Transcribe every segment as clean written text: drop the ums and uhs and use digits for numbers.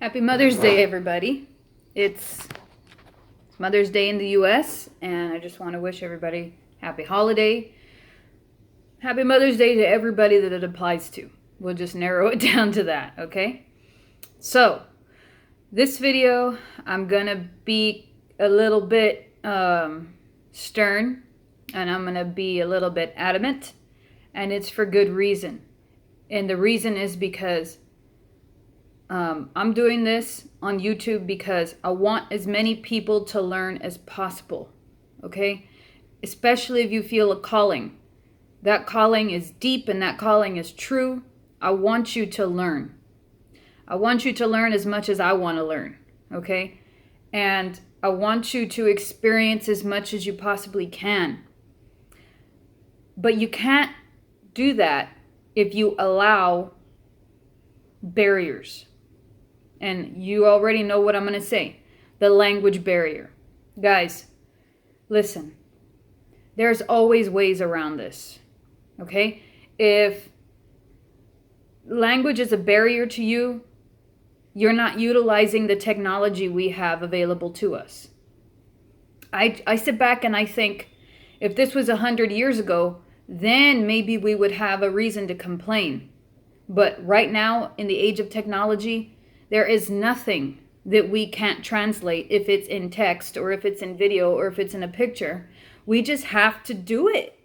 Happy Mother's Day, everybody. It's Mother's Day in the U.S., and I just want to wish everybody happy holiday. Happy Mother's Day to everybody that it applies to. We'll just narrow it down to that, okay? So, this video, I'm going to be a little bit stern, and I'm going to be a little bit adamant, and it's for good reason. And the reason is because I'm doing this on YouTube because I want as many people to learn as possible, okay? Especially if you feel a calling. That calling is deep and that calling is true. I want you to learn. I want you to learn as much as I want to learn, okay? And I want you to experience as much as you possibly can. But you can't do that if you allow barriers. And you already know what I'm going to say. The language barrier. Guys, listen. There's always ways around this. Okay? If language is a barrier to you, you're not utilizing the technology we have available to us. I sit back and I think, if this was 100 years ago, then maybe we would have a reason to complain. But right now, in the age of technology, there is nothing that we can't translate if it's in text or if it's in video or if it's in a picture. We just have to do it,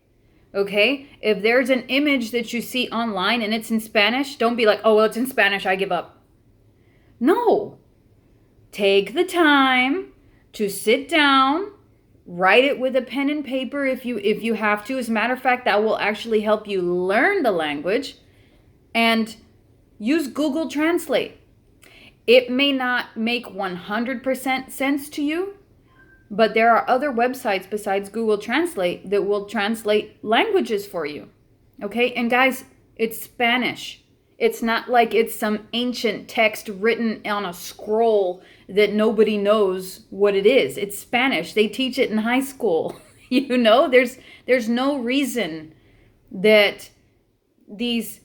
okay? If there's an image that you see online and it's in Spanish, don't be like, oh, well, it's in Spanish, I give up. No. Take the time to sit down, write it with a pen and paper if you have to. As a matter of fact, that will actually help you learn the language, and use Google Translate. It may not make 100% sense to you, but there are other websites besides Google Translate that will translate languages for you. Okay? And guys, it's Spanish. It's not like it's some ancient text written on a scroll that nobody knows what it is. It's Spanish. They teach it in high school. You know, there's no reason that these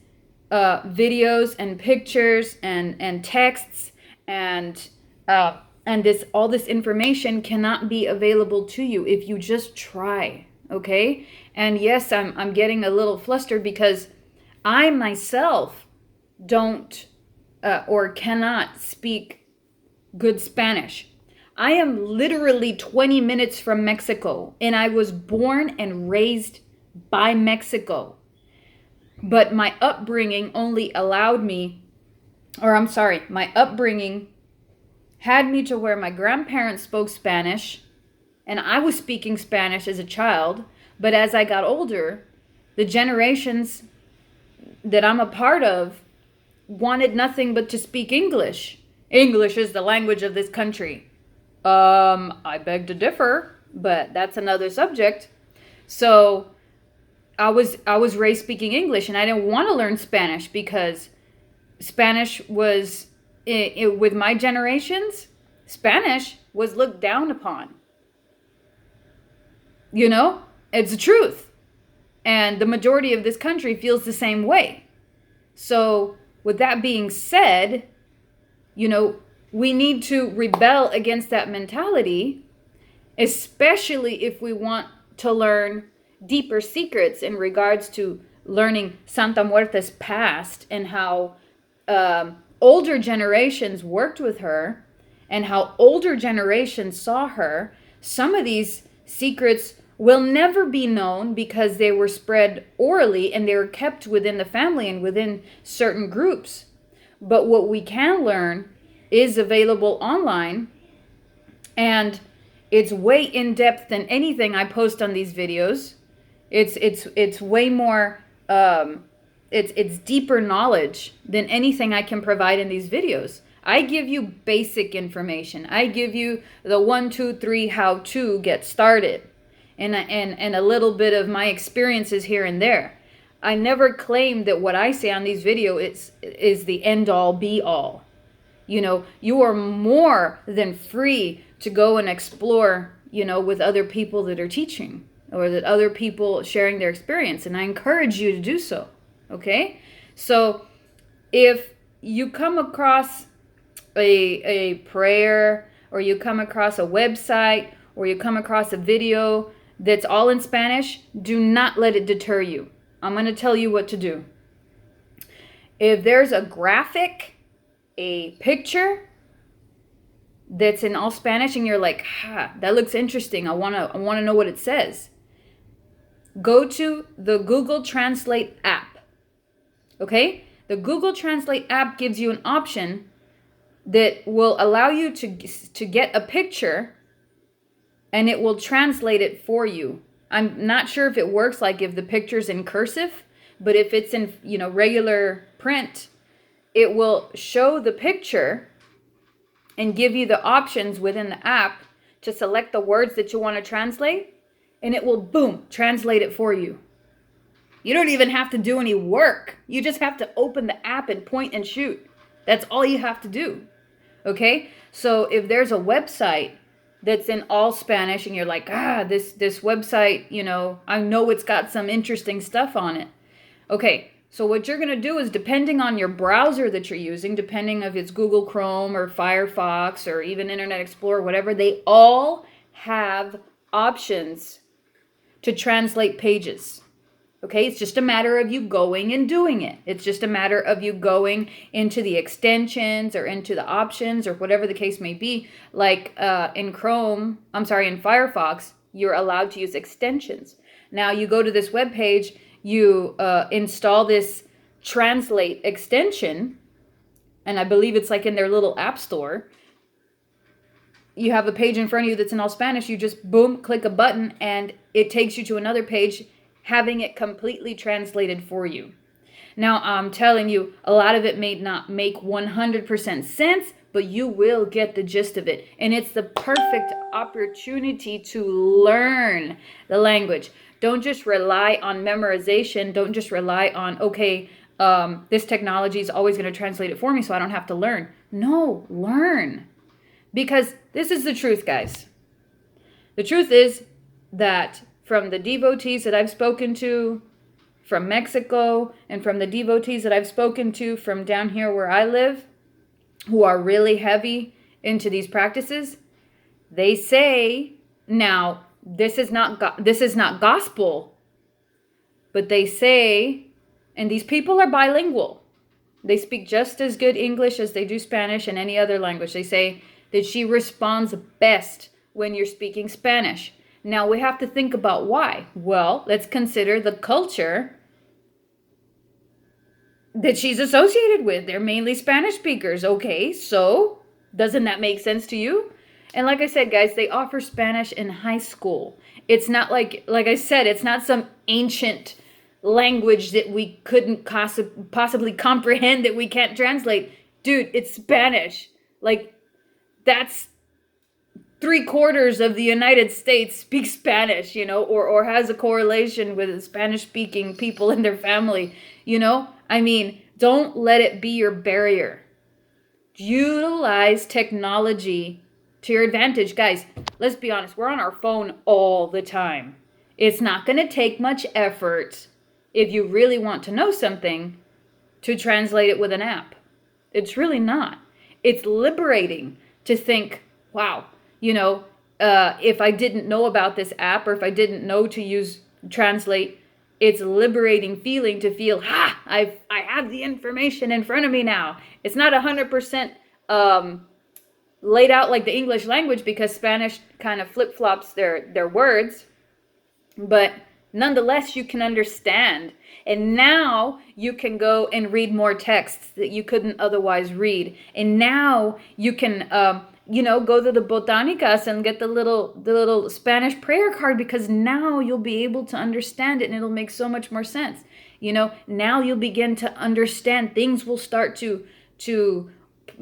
videos and pictures and texts and all this information cannot be available to you if you just try, okay? And yes, I'm getting a little flustered because I myself don't or cannot speak good Spanish. I am literally 20 minutes from Mexico, and I was born and raised by Mexico. But my upbringing my upbringing had me to where my grandparents spoke Spanish, and I was speaking Spanish as a child. But as I got older, the generations that I'm a part of wanted nothing but to speak English. English is the language of this country. I beg to differ, but that's another subject. So I was raised speaking English, and I didn't want to learn Spanish because Spanish was, with my generations, Spanish was looked down upon. You know, it's the truth. And the majority of this country feels the same way. So with that being said, you know, we need to rebel against that mentality, especially if we want to learn deeper secrets in regards to learning Santa Muerte's past and how older generations worked with her and how older generations saw her. Some of these secrets will never be known because they were spread orally and they were kept within the family and within certain groups. But what we can learn is available online, and it's way in depth than anything I post on these videos. It's way more it's deeper knowledge than anything I can provide in these videos. I give you basic information. I give you the 1, 2, 3 how to get started, and a little bit of my experiences here and there. I never claim that what I say on these videos is the end all be all. You know, you are more than free to go and explore, you know, with other people that are teaching or that other people sharing their experience. And I encourage you to do so. Okay? So if you come across a prayer, or you come across a website, or you come across a video that's all in Spanish, do not let it deter you. I'm going to tell you what to do. If there's a graphic, a picture that's in all Spanish and you're like, that looks interesting, I want to know what it says, go to the Google Translate app. Okay? The Google Translate app gives you an option that will allow you to get a picture, and it will translate it for you. I'm not sure if it works like if the picture's in cursive, but if it's in, regular print, it will show the picture and give you the options within the app to select the words that you want to translate, and it will, boom, translate it for you. You don't even have to do any work. You just have to open the app and point and shoot. That's all you have to do. Okay? So if there's a website that's in all Spanish and you're like, this website, I know it's got some interesting stuff on it. Okay, so what you're going to do is, depending on your browser that you're using, depending if it's Google Chrome or Firefox or even Internet Explorer, whatever, they all have options to translate pages. Okay, it's just a matter of you going and doing it. It's just a matter of you going into the extensions or into the options or whatever the case may be. Like in Firefox, you're allowed to use extensions. Now you go to this web page, you install this Translate extension, and I believe it's like in their little app store. You have a page in front of you that's in all Spanish. You just, boom, click a button, and it takes you to another page, having it completely translated for you. Now, I'm telling you, a lot of it may not make 100% sense, but you will get the gist of it. And it's the perfect opportunity to learn the language. Don't just rely on memorization. Don't just rely on, this technology is always going to translate it for me, so I don't have to learn. No, learn. Because this is the truth, guys. The truth is that from the devotees that I've spoken to from Mexico, and from the devotees that I've spoken to from down here where I live, who are really heavy into these practices, they say, now, this is not gospel, but they say, and these people are bilingual. They speak just as good English as they do Spanish and any other language. They say that she responds best when you're speaking Spanish. Now, we have to think about why. Well, let's consider the culture that she's associated with. They're mainly Spanish speakers. Okay, so doesn't that make sense to you? And like I said, guys, they offer Spanish in high school. It's not like I said, it's not some ancient language that we couldn't possibly comprehend, that we can't translate. Dude, it's Spanish. Like, that's 3/4 of the United States speak Spanish, or has a correlation with Spanish-speaking people in their family, I mean, don't let it be your barrier. Utilize technology to your advantage. Guys, let's be honest, we're on our phone all the time. It's not going to take much effort, if you really want to know something, to translate it with an app. It's really not. It's liberating to think, wow, if I didn't know about this app, or if I didn't know to use Translate, it's a liberating feeling to feel, I have the information in front of me now. It's not 100% laid out like the English language, because Spanish kind of flip-flops their words, but nonetheless, you can understand. And now you can go and read more texts that you couldn't otherwise read. And now you can go to the botanicas and get the little Spanish prayer card, because now you'll be able to understand it, and it'll make so much more sense. Now you'll begin to understand. Things will start to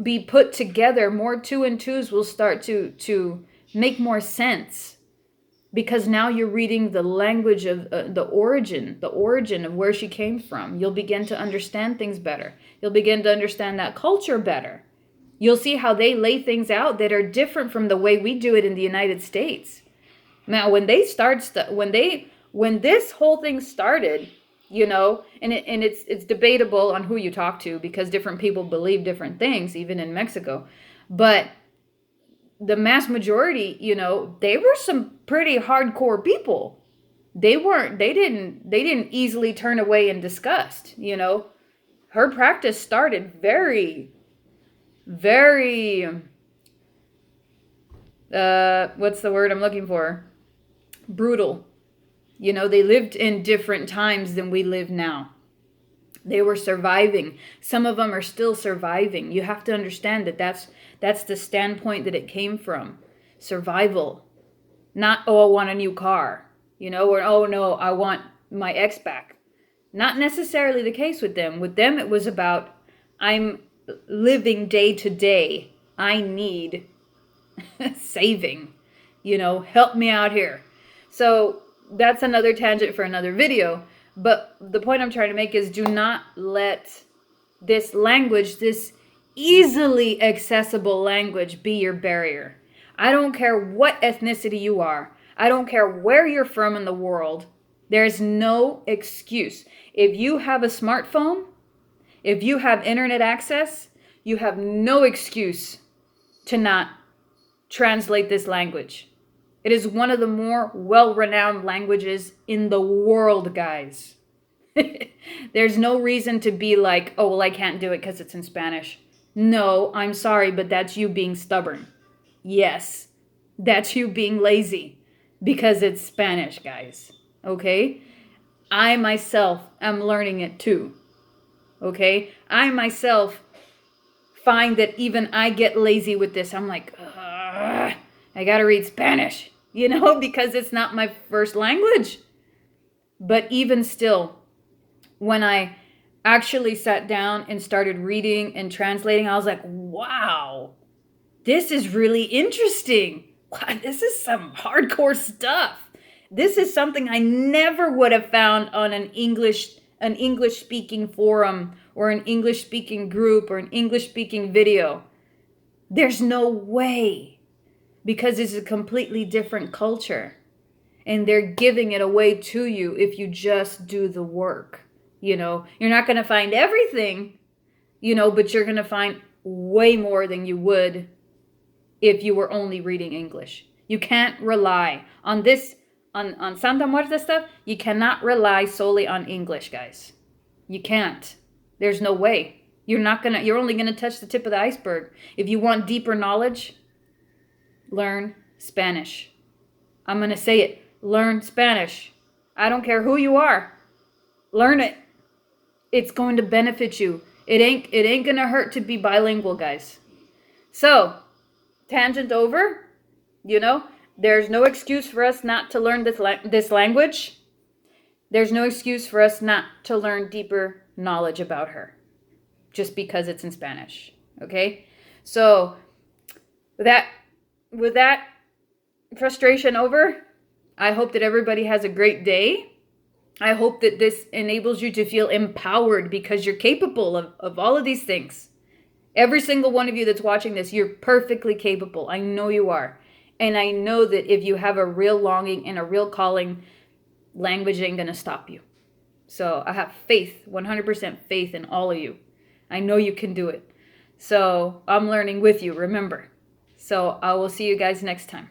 be put together. More 2 and 2s will start to make more sense, because now you're reading the language of the origin of where she came from. You'll begin to understand things better. You'll begin to understand that culture better. You'll see how they lay things out that are different from the way we do it in the United States. Now, when this whole thing started, you know, and it's debatable on who you talk to because different people believe different things, even in Mexico. But the mass majority, you know, they were some pretty hardcore people. They didn't easily turn away in disgust, you know. Her practice started very, very, what's the word I'm looking for? Brutal. You know, they lived in different times than we live now. They were surviving. Some of them are still surviving. You have to understand that that's the standpoint that it came from. Survival. Not, oh, I want a new car. You know, or, oh, no, I want my ex back. Not necessarily the case with them. With them, it was about, I'm living day to day. I need saving. You know, help me out here. So that's another tangent for another video. But the point I'm trying to make is do not let this language, this easily accessible language, be your barrier. I don't care what ethnicity you are. I don't care where you're from in the world. There's no excuse. If you have a smartphone, if you have internet access, you have no excuse to not translate this language. It is one of the more well-renowned languages in the world, guys. There's no reason to be like, oh, well, I can't do it because it's in Spanish. No, I'm sorry, but that's you being stubborn. Yes, that's you being lazy because it's Spanish, guys. Okay? I myself am learning it too. Okay? I myself find that even I get lazy with this. I'm like, I gotta read Spanish, you know, because it's not my first language. But even still, when I actually sat down and started reading and translating, I was like, wow, this is really interesting. Wow, this is some hardcore stuff. This is something I never would have found on an English speaking forum or an English speaking group or an English speaking video. There's no way, because it's a completely different culture and they're giving it away to you if you just do the work. You know, you're not going to find everything, you know, but you're going to find way more than you would if you were only reading English. You can't rely on this, on Santa Muerte stuff. You cannot rely solely on English, guys. You can't. There's no way. You're only going to touch the tip of the iceberg. If you want deeper knowledge, learn Spanish. I'm going to say it. Learn Spanish. I don't care who you are. Learn it. It's going to benefit you. It ain't going to hurt to be bilingual, guys. So, tangent over. You know, there's no excuse for us not to learn this language. There's no excuse for us not to learn deeper knowledge about her just because it's in Spanish. Okay? So, with that frustration over, I hope that everybody has a great day. I hope that this enables you to feel empowered because you're capable of all of these things. Every single one of you that's watching this, you're perfectly capable. I know you are. And I know that if you have a real longing and a real calling, language ain't going to stop you. So I have faith, 100% faith in all of you. I know you can do it. So I'm learning with you, remember. So I will see you guys next time.